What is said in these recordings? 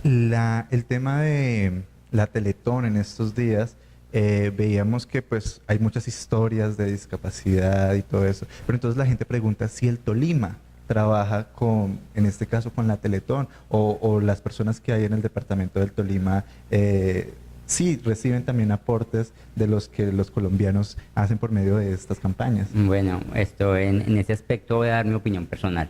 El tema de la Teletón en estos días, veíamos que pues hay muchas historias de discapacidad y todo eso, pero entonces la gente pregunta si el Tolima trabaja con, en este caso, con la Teletón o las personas que hay en el departamento del Tolima, sí reciben también aportes de los que los colombianos hacen por medio de estas campañas. Bueno, en ese aspecto voy a dar mi opinión personal.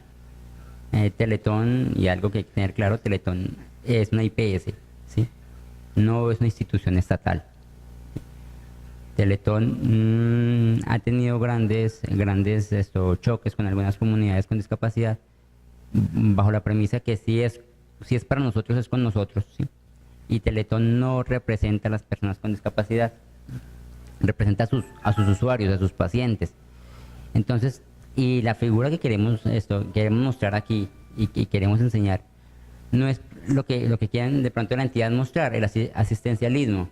Teletón, y algo que hay que tener claro, Teletón es una IPS, ¿sí? No es una institución estatal. Teletón ha tenido grandes choques con algunas comunidades con discapacidad, bajo la premisa que si es para nosotros, es con nosotros, ¿sí? Y Teletón no representa a las personas con discapacidad, representa a sus usuarios, a sus pacientes. Entonces, y la figura que queremos mostrar aquí y queremos enseñar, no es lo que quieren de pronto la entidad mostrar, el asistencialismo,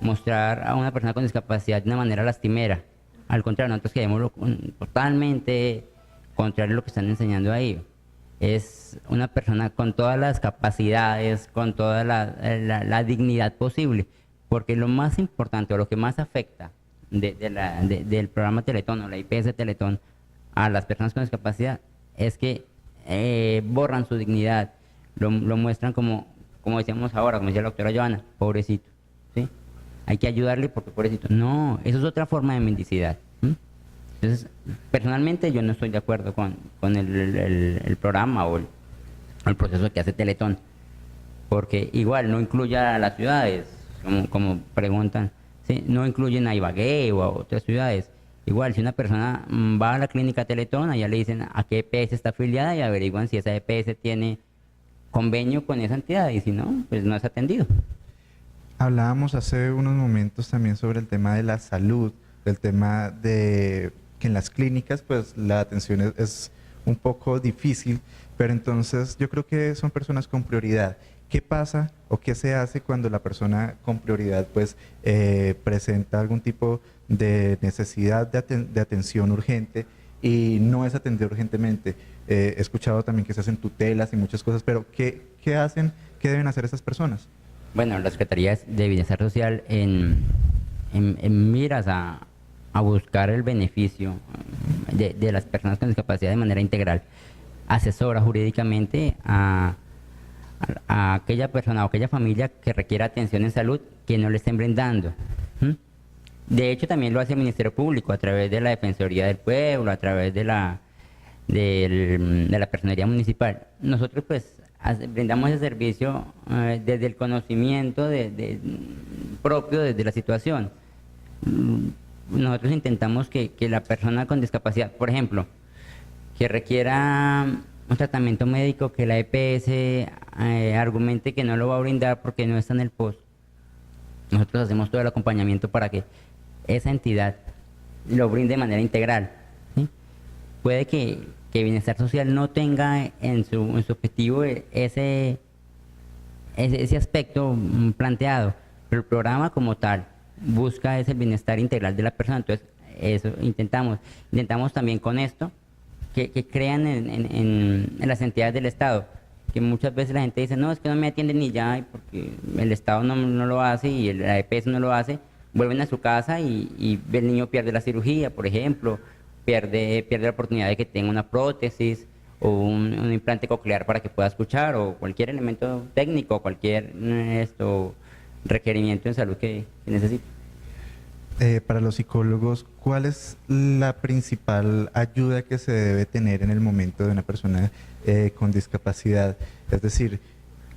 mostrar a una persona con discapacidad de una manera lastimera. Al contrario, nosotros queremos totalmente contrario a lo que están enseñando ahí. Es una persona con todas las capacidades, con toda la dignidad posible, porque lo más importante o lo que más afecta del programa Teletón o la IPS Teletón a las personas con discapacidad es que borran su dignidad, lo muestran como decíamos ahora, como decía la doctora Joana, pobrecito, ¿sí? Hay que ayudarle porque pobrecito. No, eso es otra forma de mendicidad. Entonces, personalmente yo no estoy de acuerdo con el programa o el proceso que hace Teletón, porque igual no incluye a las ciudades, como preguntan, ¿sí? No incluyen a Ibagué o a otras ciudades. Igual, si una persona va a la clínica Teletón, allá le dicen a qué EPS está afiliada y averiguan si esa EPS tiene convenio con esa entidad y si no, pues no es atendido. Hablábamos hace unos momentos también sobre el tema de la salud, del tema de que en las clínicas pues la atención es un poco difícil, pero entonces yo creo que son personas con prioridad. ¿Qué pasa o qué se hace cuando la persona con prioridad pues presenta algún tipo de necesidad de atención urgente y no es atendida urgentemente? He escuchado también que se hacen tutelas y muchas cosas, pero ¿qué hacen? ¿Qué deben hacer esas personas? Bueno, la Secretaría de Bienestar Social en miras a buscar el beneficio de las personas con discapacidad de manera integral, asesora jurídicamente a aquella persona o aquella familia que requiera atención en salud que no le estén brindando. ¿M? De hecho, también lo hace el Ministerio Público a través de la Defensoría del Pueblo, a través de la Personería Municipal. Nosotros pues brindamos ese servicio desde el conocimiento propio de la situación. Nosotros intentamos que la persona con discapacidad, por ejemplo, que requiera un tratamiento médico, que la EPS argumente que no lo va a brindar porque no está en el post. Nosotros hacemos todo el acompañamiento para que esa entidad lo brinde de manera integral, ¿sí? Puede que Bienestar Social no tenga en su objetivo ese aspecto planteado, pero el programa como tal busca ese bienestar integral de la persona. Entonces, eso intentamos también con esto que crean en las entidades del Estado, que muchas veces la gente dice, no, es que no me atienden ni ya, porque el Estado no lo hace y la EPS no lo hace, vuelven a su casa y el niño pierde la cirugía, por ejemplo, pierde la oportunidad de que tenga una prótesis o un implante coclear para que pueda escuchar o cualquier elemento técnico, cualquier requerimiento en salud que necesite. Para los psicólogos, ¿cuál es la principal ayuda que se debe tener en el momento de una persona con discapacidad? Es decir,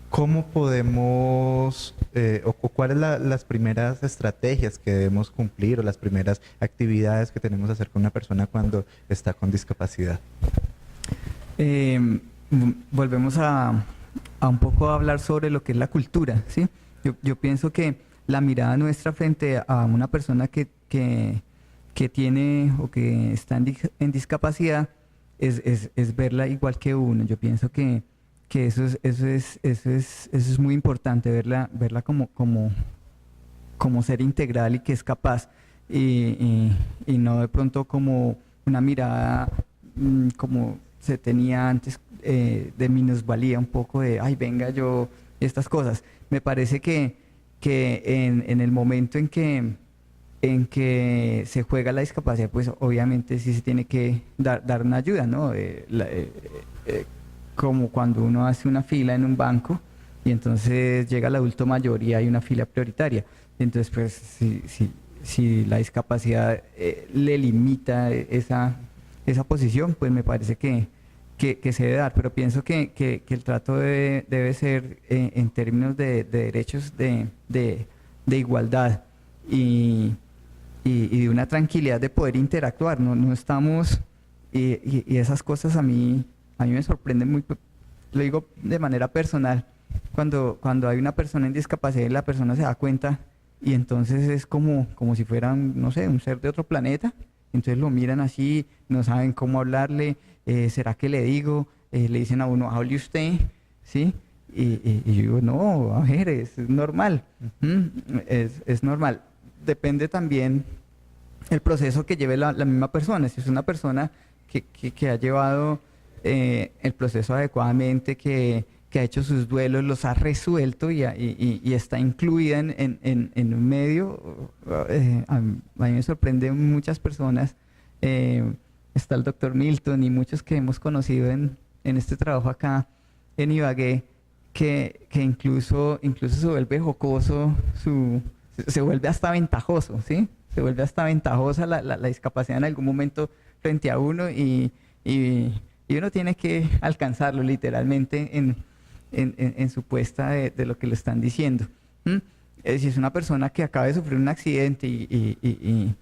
¿cómo podemos o cuáles son las primeras estrategias que debemos cumplir o las primeras actividades que tenemos que hacer con una persona cuando está con discapacidad? Volvemos a un poco a hablar sobre lo que es la cultura, ¿sí? Yo pienso que la mirada nuestra frente a una persona que tiene o que está en discapacidad es verla igual que uno. Yo pienso que eso es muy importante, verla como ser integral y que es capaz, y no de pronto como una mirada como se tenía antes, de minusvalía, un poco de, ay, venga, yo estas cosas. Me parece que en el momento en que se juega la discapacidad, pues obviamente sí se tiene que dar una ayuda, ¿no? Como cuando uno hace una fila en un banco y entonces llega el adulto mayor y hay una fila prioritaria. Entonces, pues si la discapacidad le limita esa posición, pues me parece que se debe dar, pero pienso que el trato debe ser en términos de derechos de igualdad y de una tranquilidad de poder interactuar. No estamos, y esas cosas a mí me sorprenden muy, lo digo de manera personal, cuando hay una persona en discapacidad y la persona se da cuenta y entonces es como si fueran, no sé, un ser de otro planeta. Entonces lo miran así, no saben cómo hablarle, ¿será que le digo? Le dicen a uno, hable usted, ¿sí? Y yo digo, no, a ver, es normal, es normal. Depende también el proceso que lleve la misma persona. Si es una persona que ha llevado el proceso adecuadamente, que ha hecho sus duelos, los ha resuelto y está incluida en un medio. A mí me sorprende muchas personas, está el doctor Milton y muchos que hemos conocido en este trabajo acá en Ibagué, que incluso se vuelve jocoso, se vuelve hasta ventajoso, ¿sí? Se vuelve hasta ventajosa la discapacidad en algún momento frente a uno y uno tiene que alcanzarlo literalmente en su puesta de lo que le están diciendo. Si es una persona que acaba de sufrir un accidente y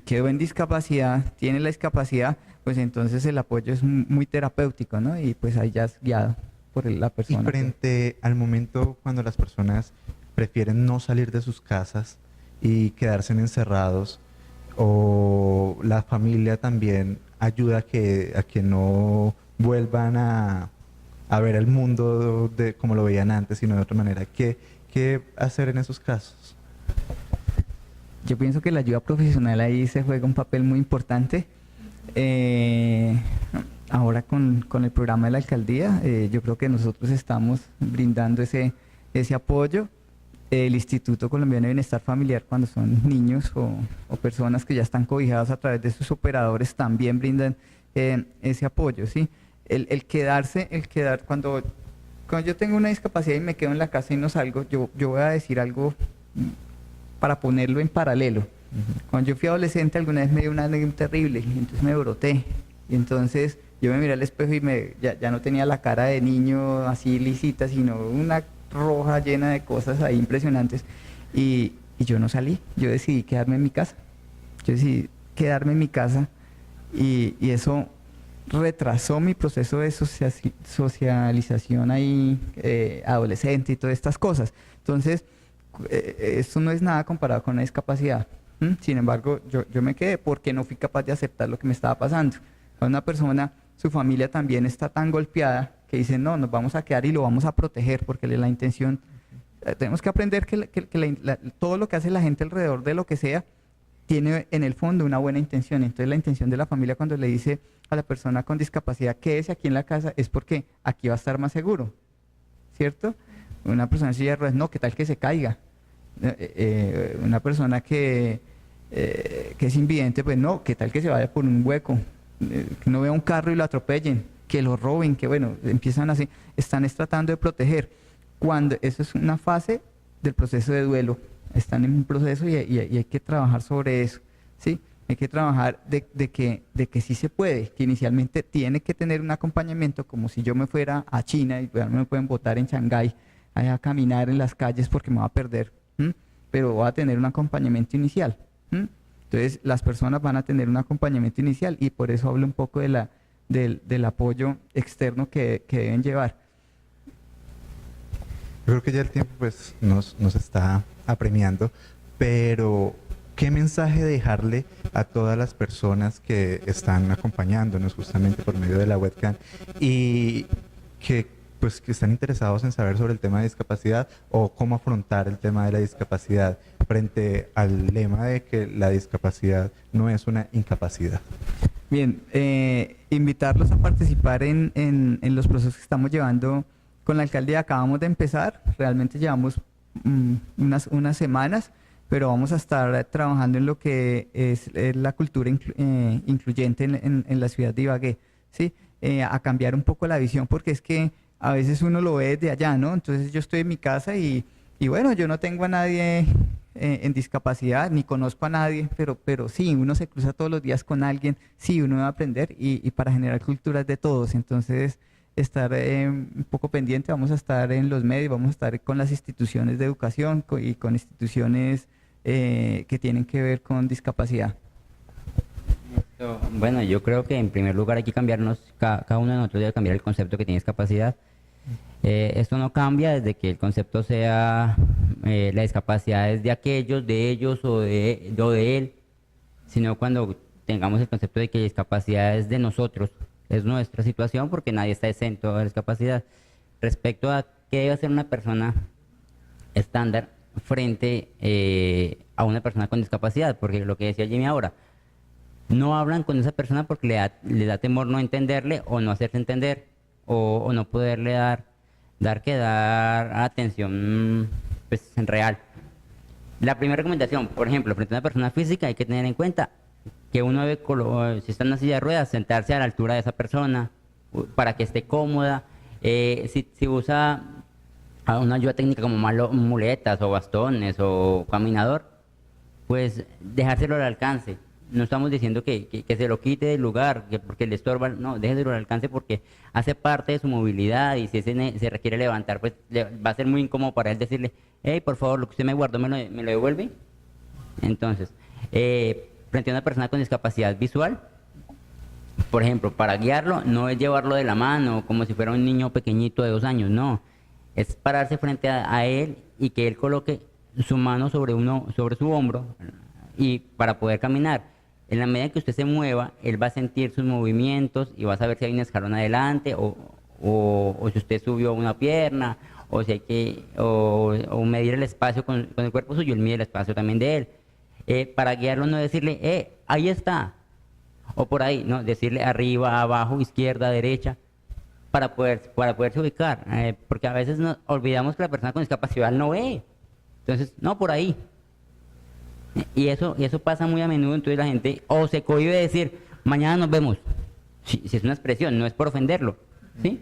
quedó en discapacidad, tiene la discapacidad, pues entonces el apoyo es muy terapéutico, ¿no? Y pues ahí ya es guiado por la persona. Y frente al momento cuando las personas prefieren no salir de sus casas y quedarse encerrados, o la familia también ayuda a que no vuelvan a ver el mundo como lo veían antes, sino de otra manera. ¿Qué hacer en esos casos? Yo pienso que la ayuda profesional ahí se juega un papel muy importante. Ahora con el programa de la alcaldía, yo creo que nosotros estamos brindando ese apoyo. El Instituto Colombiano de Bienestar Familiar, cuando son niños o personas que ya están cobijados a través de sus operadores, también brindan ese apoyo, ¿sí? El quedar, cuando yo tengo una discapacidad y me quedo en la casa y no salgo, yo voy a decir algo para ponerlo en paralelo. Cuando yo fui adolescente, alguna vez me dio una anécdota terrible y entonces me broté. Y entonces yo me miré al espejo y ya no tenía la cara de niño así lisita, sino una roja llena de cosas ahí impresionantes. Y yo no salí, yo decidí quedarme en mi casa. Y eso retrasó mi proceso de socialización ahí, adolescente y todas estas cosas. Entonces, esto no es nada comparado con una discapacidad. Sin embargo, yo me quedé porque no fui capaz de aceptar lo que me estaba pasando. A una persona, su familia también está tan golpeada que dice, no, nos vamos a quedar y lo vamos a proteger, porque la intención, tenemos que aprender que todo lo que hace la gente alrededor de lo que sea, tiene en el fondo una buena intención. Entonces la intención de la familia cuando le dice a la persona con discapacidad quédese aquí en la casa es porque aquí va a estar más seguro, ¿cierto? Una persona en silla de ruedas, no, ¿qué tal que se caiga? Una persona que es invidente, pues no, ¿qué tal que se vaya por un hueco? Que no vea un carro y lo atropellen, que lo roben, que bueno, empiezan así, están tratando de proteger. Cuando eso es una fase del proceso de duelo, están en un proceso y hay que trabajar sobre eso, ¿sí? Hay que trabajar de que sí se puede, que inicialmente tiene que tener un acompañamiento, como si yo me fuera a China y me pueden botar en Shanghái a caminar en las calles porque me va a perder, pero voy a tener un acompañamiento inicial. Entonces las personas van a tener un acompañamiento inicial y por eso hablo un poco del apoyo externo que deben llevar. Yo creo que ya el tiempo pues nos está apremiando, pero ¿qué mensaje dejarle a todas las personas que están acompañándonos justamente por medio de la webcam y que están interesados en saber sobre el tema de discapacidad o cómo afrontar el tema de la discapacidad frente al lema de que la discapacidad no es una incapacidad? Bien, invitarlos a participar en los procesos que estamos llevando con la alcaldía acabamos de empezar, realmente llevamos unas semanas, pero vamos a estar trabajando en lo que es la cultura incluyente en la ciudad de Ibagué, ¿sí? A cambiar un poco la visión, porque es que a veces uno lo ve desde allá, ¿no? Entonces yo estoy en mi casa y bueno, yo no tengo a nadie en discapacidad, ni conozco a nadie, pero sí, uno se cruza todos los días con alguien, sí, uno va a aprender y para generar culturas de todos. Entonces, estar un poco pendiente, vamos a estar en los medios, vamos a estar con las instituciones de educación y con instituciones que tienen que ver con discapacidad. Bueno, yo creo que en primer lugar hay que cambiarnos, cada uno de nosotros debe cambiar el concepto que tiene discapacidad. Esto no cambia desde que el concepto sea la discapacidad es de aquellos, de ellos o de él, sino cuando tengamos el concepto de que la discapacidad es de nosotros, es nuestra situación, porque nadie está exento de la discapacidad. Respecto a qué debe hacer una persona estándar frente a una persona con discapacidad, porque lo que decía Jimmy ahora, no hablan con esa persona porque le da temor no entenderle o no hacerse entender o no poderle dar atención pues, en real. La primera recomendación, por ejemplo, frente a una persona física hay que tener en cuenta que uno debe, si está en una silla de ruedas, sentarse a la altura de esa persona para que esté cómoda. Si usa una ayuda técnica como muletas o bastones o caminador, pues dejárselo al alcance. No estamos diciendo que se lo quite del lugar, porque le estorba, no, déjeselo al alcance porque hace parte de su movilidad y si se requiere levantar, pues va a ser muy incómodo para él decirle, hey, por favor, lo que usted me guardó, ¿me lo devuelve? Entonces, frente a una persona con discapacidad visual, por ejemplo, para guiarlo, no es llevarlo de la mano como si fuera un niño pequeñito de 2 años, no, es pararse frente a él y que él coloque su mano sobre su hombro y para poder caminar. En la medida que usted se mueva, él va a sentir sus movimientos y va a saber si hay un escalón adelante o si usted subió una pierna o si hay o medir el espacio con el cuerpo suyo, él mide el espacio también de él. Para guiarlo no decirle, ahí está, o por ahí, no, decirle arriba, abajo, izquierda, derecha, para poderse ubicar, porque a veces nos olvidamos que la persona con discapacidad no ve, entonces, no, por ahí. Y eso pasa muy a menudo, entonces la gente o se cohíbe de decir, mañana nos vemos. Si es una expresión, no es por ofenderlo, ¿sí?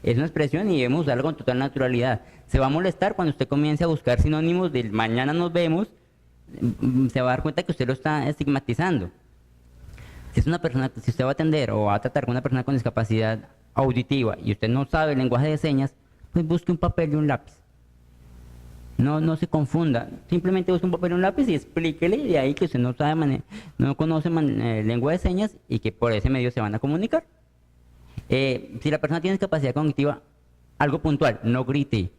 Es una expresión y debemos usarla con total naturalidad. Se va a molestar cuando usted comience a buscar sinónimos del mañana nos vemos, se va a dar cuenta que usted lo está estigmatizando. Si usted va a atender o va a tratar con una persona con discapacidad auditiva y usted no sabe el lenguaje de señas, pues busque un papel y un lápiz. No se confunda, simplemente busque un papel y un lápiz y explíquele de ahí que usted no sabe no conoce lengua de señas y que por ese medio se van a comunicar. Si la persona tiene discapacidad cognitiva, algo puntual, no grite,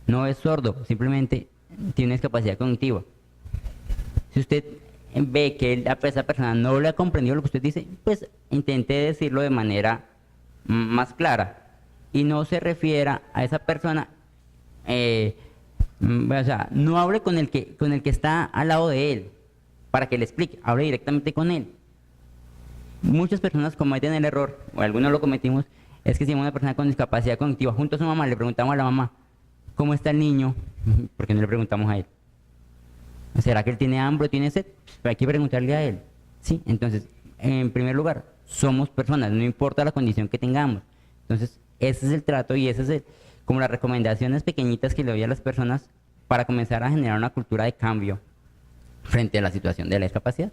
no es sordo, simplemente tiene discapacidad cognitiva. Si usted ve que esa persona no le ha comprendido lo que usted dice, pues intente decirlo de manera más clara y no se refiera a esa persona. O sea, no hable con el que está al lado de él para que le explique, hable directamente con él. Muchas personas cometen el error, o algunos lo cometimos, es que si una persona con discapacidad cognitiva junto a su mamá le preguntamos a la mamá, ¿cómo está el niño? ¿Por qué no le preguntamos a él? ¿Será que él tiene hambre o tiene sed? Pero hay que preguntarle a él. Sí, entonces, en primer lugar, somos personas, no importa la condición que tengamos. Entonces, ese es el trato y ese es como las recomendaciones pequeñitas que le doy a las personas para comenzar a generar una cultura de cambio frente a la situación de la discapacidad.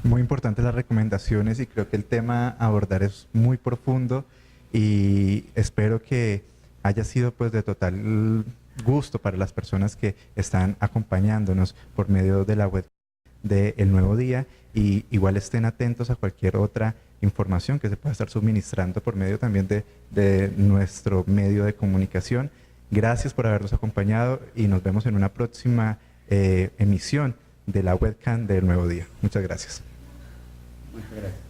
Muy importantes las recomendaciones y creo que el tema a abordar es muy profundo y espero que haya sido pues de total gusto para las personas que están acompañándonos por medio de la web de El Nuevo Día y igual estén atentos a cualquier otra información que se pueda estar suministrando por medio también de nuestro medio de comunicación. Gracias por habernos acompañado y nos vemos en una próxima emisión de la webcam del Nuevo Día. Muchas gracias. Muchas gracias.